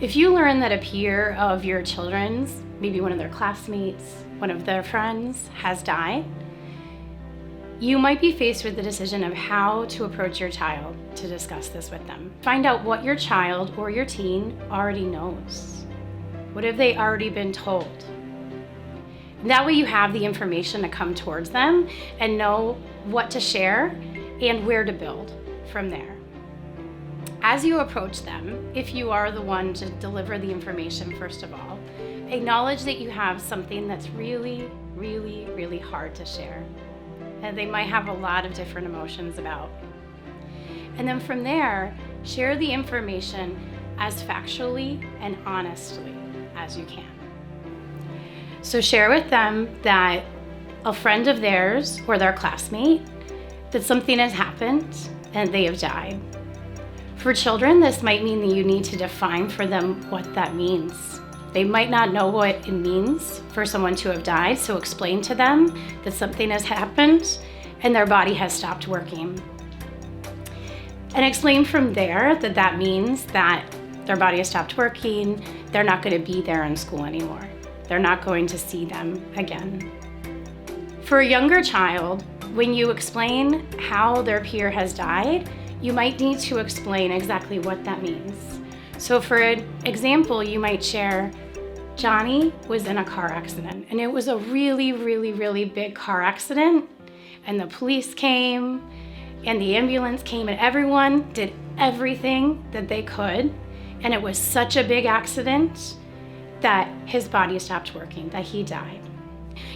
If you learn that a peer of your children's, maybe one of their classmates, one of their friends, has died, you might be faced with the decision of how to approach your child to discuss this with them. Find out what your child or your teen already knows. What have they already been told? That way you have the information to come towards them and know what to share and where to build from there. As you approach them, if you are the one to deliver the information, first of all, acknowledge that you have something that's really, really, really hard to share, and they might have a lot of different emotions about. And then from there, share the information as factually and honestly as you can. So share with them that a friend of theirs or their classmate, that something has happened and they have died. For children, this might mean that you need to define for them what that means. They might not know what it means for someone to have died, so explain to them that something has happened and their body has stopped working. And explain from there that that means that their body has stopped working, they're not going to be there in school anymore. They're not going to see them again. For a younger child, when you explain how their peer has died, you might need to explain exactly what that means. So for an example, you might share, Johnny was in a car accident, and it was a really, really, really big car accident, and the police came, and the ambulance came, and everyone did everything that they could, and it was such a big accident that his body stopped working, that he died.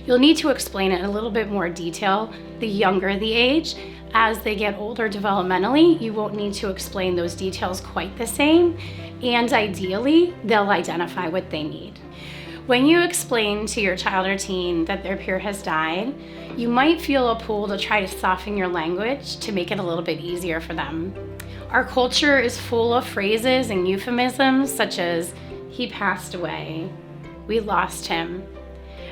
You'll need to explain it in a little bit more detail the younger the age. As they get older developmentally, you won't need to explain those details quite the same, and ideally, they'll identify what they need. When you explain to your child or teen that their peer has died, you might feel a pull to try to soften your language to make it a little bit easier for them. Our culture is full of phrases and euphemisms such as, he passed away, we lost him.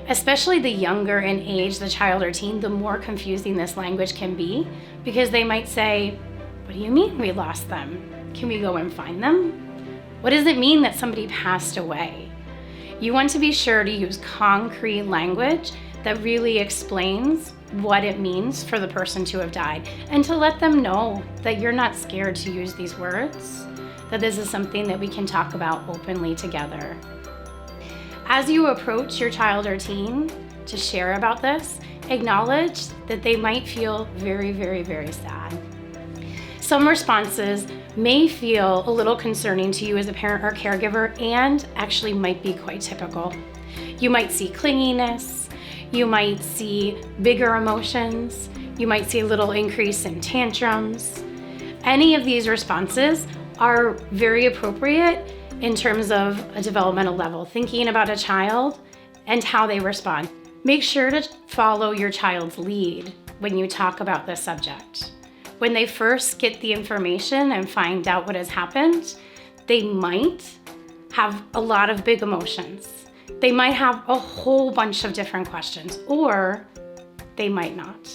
Especially the younger in age the child or teen, the more confusing this language can be, because they might say, what do you mean we lost them? Can we go and find them? What does it mean that somebody passed away? You want to be sure to use concrete language that really explains what it means for the person to have died, and to let them know that you're not scared to use these words, that this is something that we can talk about openly together. As you approach your child or teen to share about this, acknowledge that they might feel very, very, very sad. Some responses may feel a little concerning to you as a parent or caregiver, and actually might be quite typical. You might see clinginess, you might see bigger emotions, you might see a little increase in tantrums. Any of these responses are very appropriate in terms of a developmental level, thinking about a child and how they respond. Make sure to follow your child's lead when you talk about this subject. When they first get the information and find out what has happened, they might have a lot of big emotions. They might have a whole bunch of different questions, or they might not.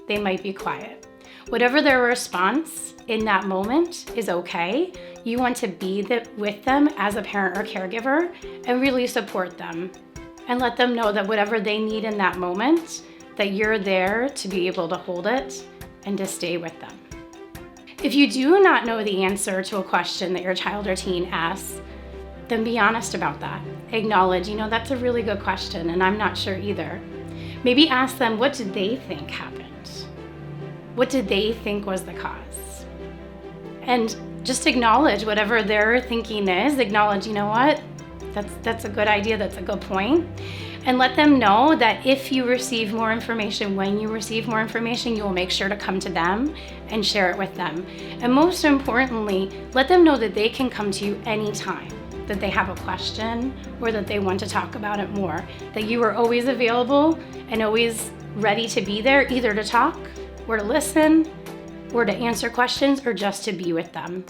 They might be quiet. Whatever their response in that moment is okay. You want to be with them as a parent or caregiver and really support them and let them know that whatever they need in that moment, that you're there to be able to hold it and to stay with them. If you do not know the answer to a question that your child or teen asks, then be honest about that. Acknowledge, that's a really good question and I'm not sure either. Maybe ask them, what did they think happened? What did they think was the cause? And just acknowledge whatever their thinking is. Acknowledge, that's a good idea, that's a good point. And let them know that if you receive more information, when you receive more information, you will make sure to come to them and share it with them. And most importantly, let them know that they can come to you anytime that they have a question or that they want to talk about it more, that you are always available and always ready to be there, either to talk or to listen or to answer questions or just to be with them.